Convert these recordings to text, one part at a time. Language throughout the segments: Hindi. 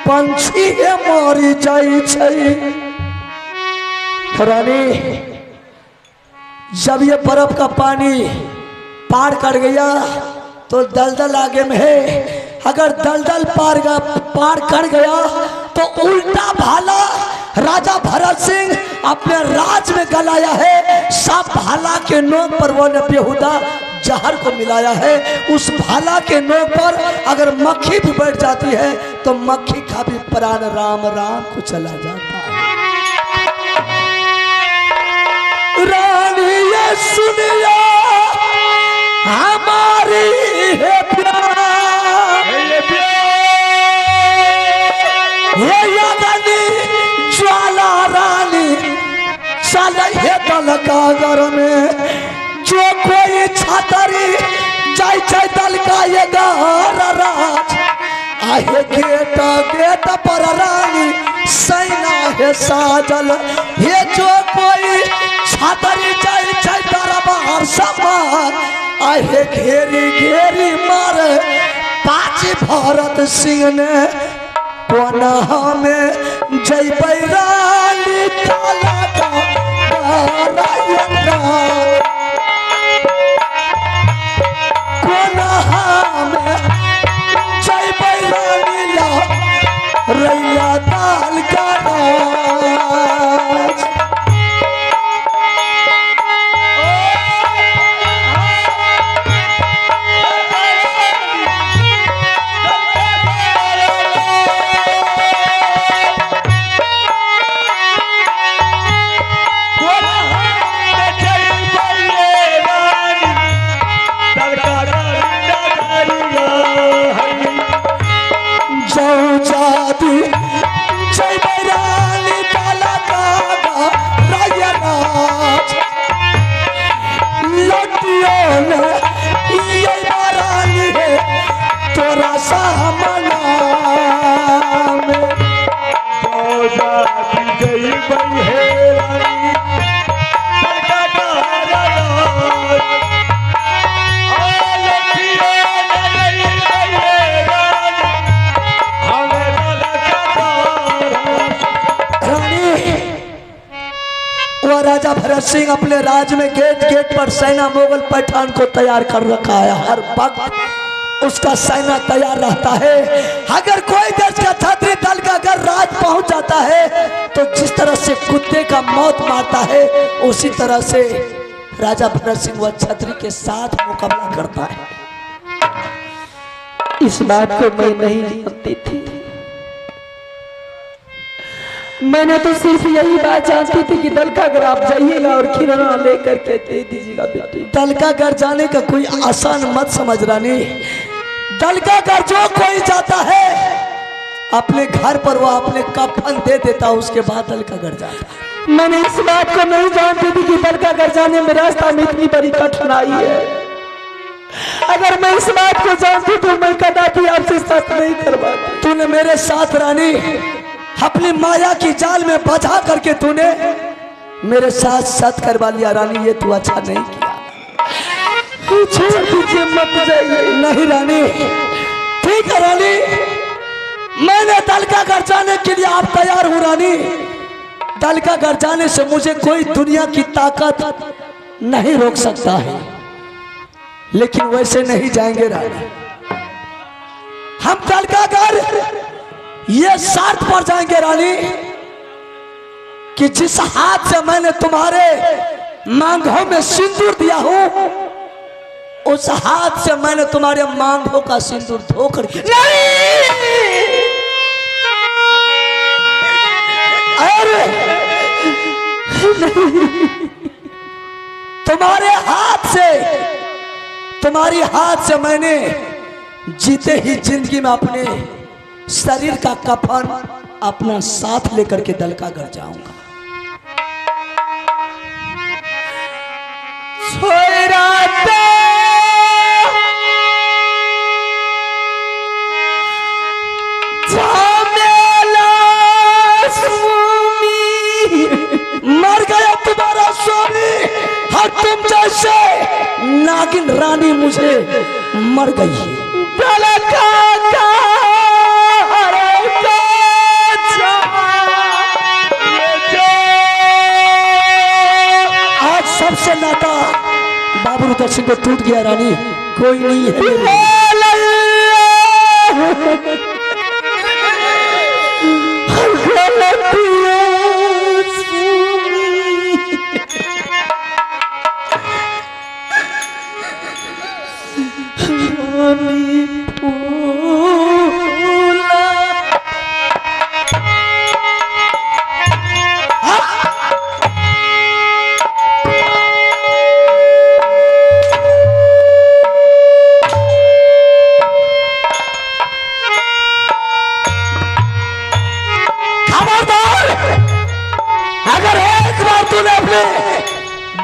पंछी मरी जाई छै। रानी जब ये बर्फ का पानी पार कर गया तो दलदल आगे में है। अगर दलदल पार कर गया तो उल्टा भाला राजा भरत सिंह अपने राज में गलाया है। सब भाला के नोक पर वो ने बेहुदा जहर को मिलाया है। उस भाला के नोक पर अगर मक्खी भी बैठ जाती है तो मक्खी का भी प्राण राम राम को चला जाता है। रानी ये सुनिया हमारी है प्यार, ये यादनी ज्वाला रानी चल है दलका घर में। जो कोई छातरी जाय छै दलका ये घर राज आहे गेट गेट पर रानी सैना है साजल। ये जो कोई छातरी जाय छै दरबार समार आहे घेरी घेरी मारे। पाची भरत सिंह ने कोना में जय बैरानी काला का कोना में जय बैरानी ला रैया दाल का राज। राजा भरत सिंह अपने राज में गेट गेट पर सेना मुगल पठान को तैयार कर रखा है। हर वक्त उसका सेना तैयार रहता है। अगर कोई देश का छात्री दल का अगर राज पहुंच जाता है तो जिस तरह से कुत्ते का मौत मारता है उसी तरह से राजा भरत सिंह वह छतरी के साथ मुकाबला करता है। इस बात को मैं नहीं जानती थी। मैंने तो सिर्फ यही बात जानती थी कि दल का अगर आप जाइएगा और खिलौना लेकर के दे दीजिएगा बेटी। दल का घर जाने का कोई आसान मत समझ रानी। दल का घर जो कोई जाता है अपने घर पर वो अपने कफन दे देता, उसके बाद दल का घर जाता है। मैंने इस बात को नहीं जानती थी कि दल का घर जाने में रास्ता में इतनी बड़ी कठिनाई है। अगर मैं इस बात को जानती तो मैं कदापि आपसे साथ नहीं करवाती। तूने मेरे साथ रानी अपनी माया की जाल में बचा करके तूने मेरे साथ साथ करवा लिया रानी। ये तू अच्छा नहीं किया। छोड़ दीजिए, मत जाइए। नहीं रानी, ठीक है रानी, मैंने दल का घर जाने के लिए आप तैयार हूं रानी। दल का घर जाने से मुझे कोई दुनिया की ताकत नहीं रोक सकता है, लेकिन वैसे नहीं जाएंगे रानी। हम दल का घर ये शर्त पर जाएंगे रानी कि जिस हाथ से मैंने तुम्हारे मांगों में सिंदूर दिया हूं उस हाथ से मैंने तुम्हारे मांगों का सिंदूर धो करके अरे तुम्हारी हाथ से मैंने जीते ही जिंदगी में अपने शरीर का कफन अपना साथ लेकर के दल का घर जाऊंगा। मर गया तुम्हारा स्वामी, हर तुम जैसे नागिन रानी मुझे मर गई है। मुझसे तो टूट गया रानी, कोई नहीं है।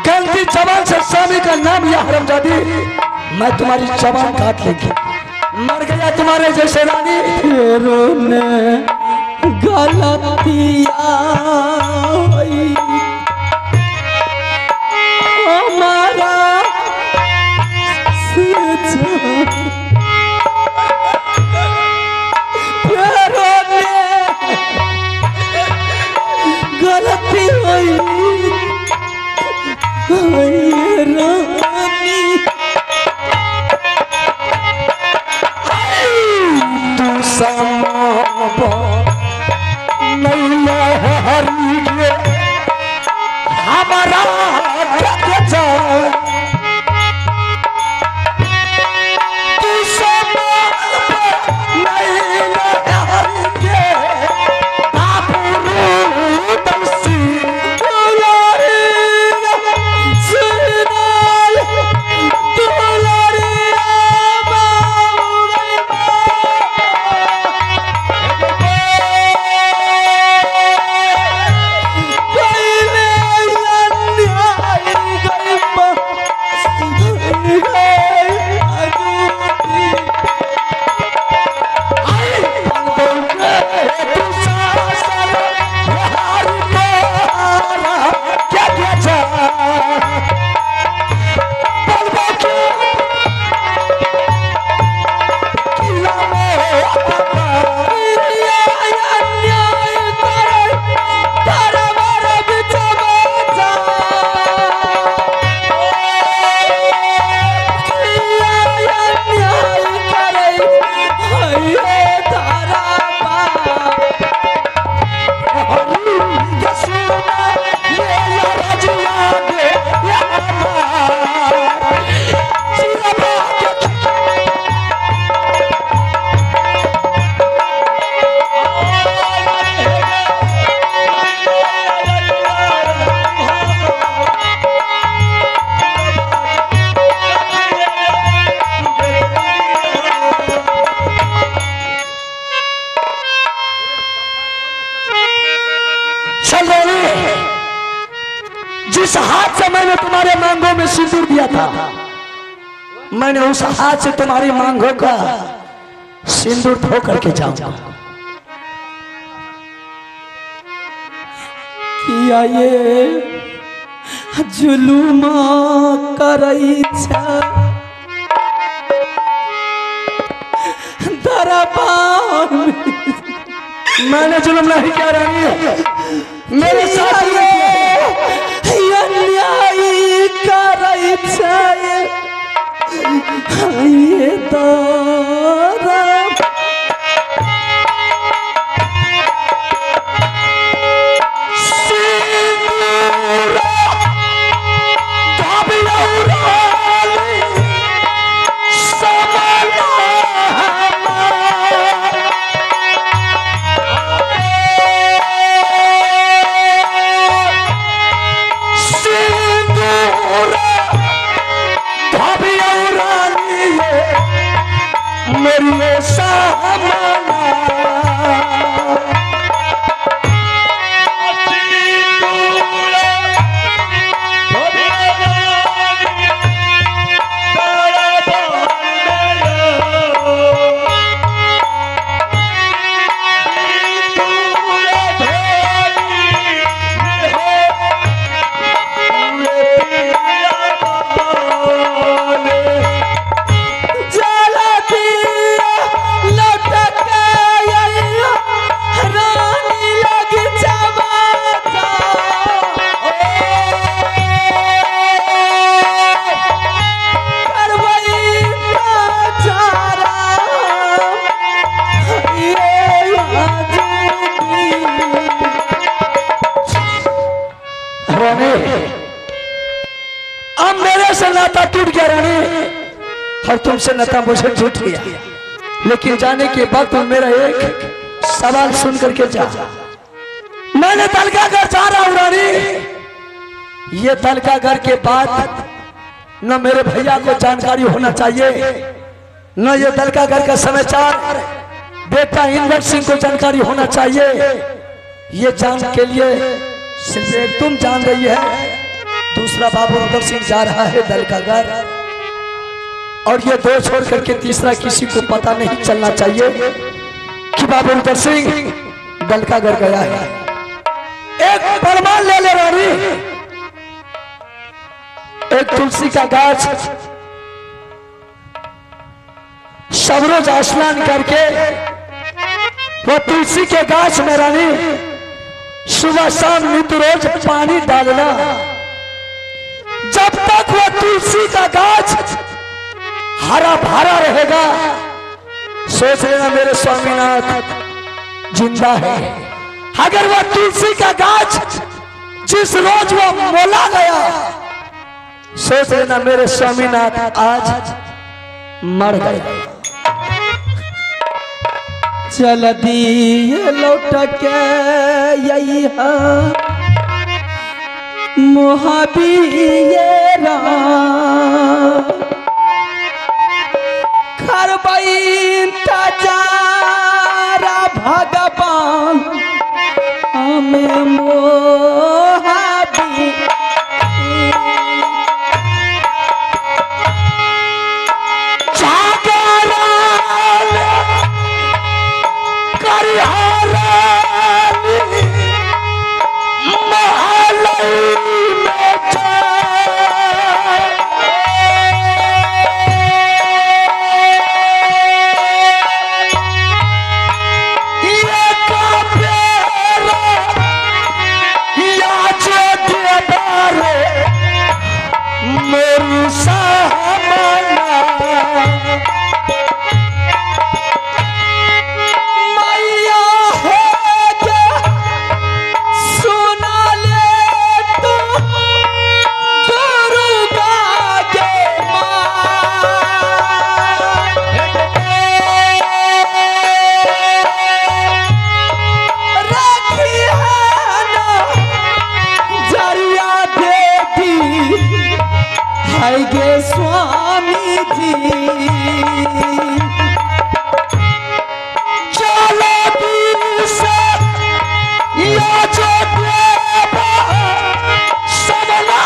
गलती जबान से स्वामी का नाम या हरामजादी, मैं तुम्हारी जबान काट लेगी। मर गया तुम्हारे जैसे रानी। गलतिया हमारा गलती हुई रानी, तू समा नहीं हरी हमारा क्या जा, तू समा नहीं हरी आप रूपसी जिस हाथ से मैंने तुम्हारे मांगों में सिंदूर दिया था, मैंने उस हाथ से तुम्हारी मांगों का सिंदूर धो करके जाऊंगा। किया ये जुलुमा करई छा दरबार में, मैंने जुल्म नहीं किया रानी, मेरे साथ अन्यायी करई छा ये तारा और तुमसे नता मुझे झूठ लिया, लेकिन जाने के बाद तुम मेरा एक सवाल सुन करके जा। मैंने दलका घर जा रहा हूं रानी। ये दलका घर के बाद न मेरे भैया को जानकारी होना चाहिए, न ये दलका घर का समाचार बेटा इंद्र सिंह को जानकारी होना चाहिए। ये जान के लिए सिर्फ एक तुम जान रही है, दूसरा बाबू इंद्र सिंह जा रहा है दलका घर, और ये दो छोड़ करके तीसरा किसी को पता नहीं चलना चाहिए कि बाबू इंद्र सिंह दलका घर गया है। एक प्रमाण ले ले रानी, एक तुलसी का गाछ सब रोज स्नान करके वो तुलसी के गाछ में रानी सुबह शाम नित्य रोज पानी डालना। जब तक वो तुलसी का गाछ हरा भरा रहेगा, सोच लेना मेरे स्वामीनाथ जिंदा है। अगर वो तुलसी का गाछ जिस रोज वो मोला गया, सोच लेना मेरे स्वामीनाथ आज मर गए। चल दिए लौट के यही मोहबियरा खरबई तजारा भगवान हमें मोहबी स्वामी जी चलो से या जो सबला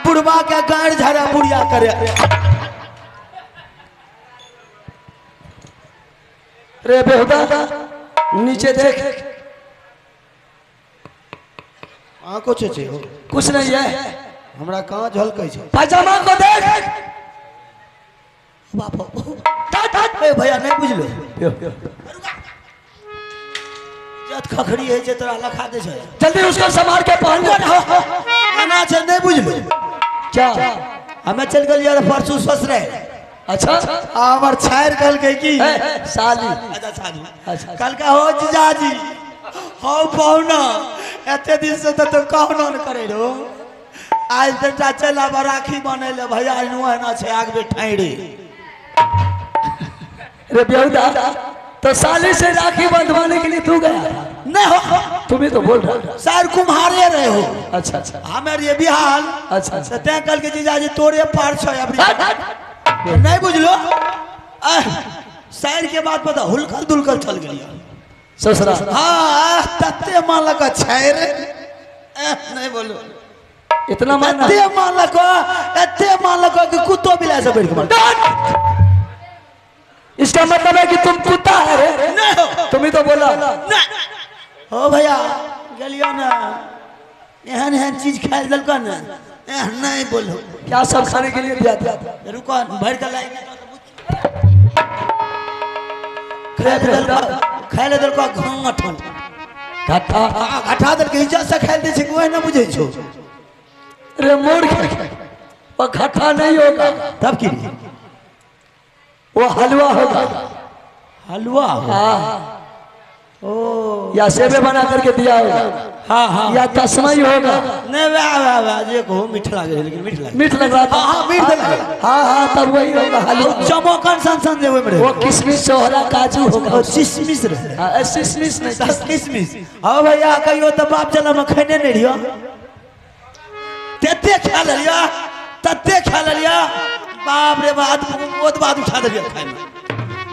बुढ़वा के गाड़ झरा बुढ़िया करे। रे बेहुदा नीचे देख। कुछ कुछ नहीं है, हमरा कहाँ झलकै छै। पैजामा को देख। भैया नहीं बुझलो जत खखड़ी है जे तोरा लखा दे छै, जल्दी उसको संभाल के पहन ले। आना छै नहीं बुझलो क्या? हमें चल गल यार परसों ससुरे। अच्छा हमार छायर कल के की साली। अच्छा साली। अच्छा कल का हो जीजाजी हो पहुना एते दिन से तो कहना न करे रो। आज बेटा चला राखी बने ले भैया नुआ ना छे आग बे ठाई रे। रे बेहुदा तो साली से राखी बंधवाने के लिए तू गया? नहीं हो, तुम्हें तो बोल रहा। शायद कुम्हारे रहे हो। अच्छा अच्छा हमारे ये बिहार अच्छा अच्छा। तय कल के जीजाजी तोरे पार छो नहीं बुझलो। शायर के बाद पता हुलकल दुलकल चल गया ससुरा। हाँ तत्ते मालक छै रे। नहीं बोलो इतना मानना एते मालक कि कुत्तो बिलाई से बैठ के मार। इसका मतलब है कि तुम कुत्ता है रे? नहीं हो, तुम्हें तो बोला हो भैया गलियो ना एहन एहन चीज खाए दल का ना नहीं बोलो। क्या सब खाने के लिए दिया था? रुको भर कर लाएंगे खाए ले दल का घाटन घाटा घाटा दल के इज्जत से खाए दे छै कोई ना बुझे छो। रे मूर्ख वो घाटा नहीं होगा तब की वो हलवा होगा। हलवा हाँ ओ या सेवे बना करके दिया होगा। हाँ हाँ या तस्मई होगा। नहीं वाह वाह वाह जे को मीठ लागे लेकिन मीठ लागे। मीठ लग रहा था। हाँ मीठ लगे। हाँ हाँ तब वही होगा हलवा। चमोकन सन जे में वो किशमिश सोहरा काजू होगा। और किशमिश रहे। हाँ किशमिश नहीं किशमिश। हाँ भैया कहियो तो बाप चला में खैने नहीं रियो तेते खा लिया तत्ते खा लिया बाप रे बात बहुत बात उठा दिया खाए में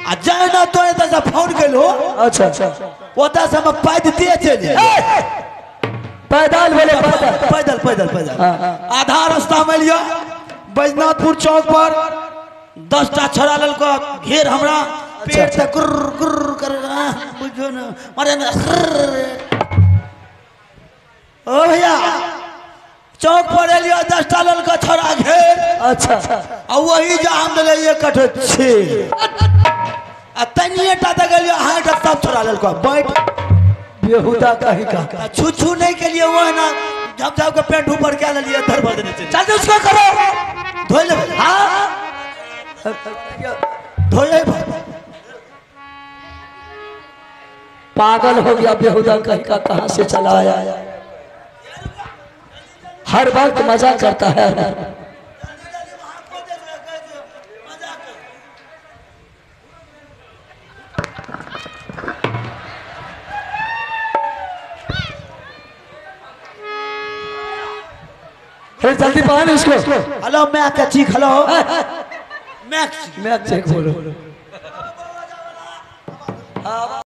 आ जाए ना तो ऐसा सा फोन कर लो। अच्छा अच्छा वो तो सब पैद दिए चले पैदल बोले पैदल पैदल पैदल पैदल आधा रास्ता में लिया बैजनाथपुर चौक पर 10टा छोड़ा लल को घेर हमरा पेट से गुर्र गुर्र कर बुझो ना मारे ना ओ भैया चौक पर लिया 10टा लल का छोड़ा घेर। अच्छा और वही जा हम ले ये कठ छे आ तनिए टा तक लिया हां सब छोड़ा लल को बैठ बेहुदा कहीं का छू छू नहीं के लिए वो है ना जब जब के पेट ऊपर क्या ले लिया धर भर देने चाहिए। चल उसको करो धोई ले। हाँ धोए पागल हो गया बेहुदा कहीं का कहां से चला आया। हर वक्त मजा करता है। जल्दी पहन इसको। हेलो मैं का चीख हेलो मैं चेक बोलो।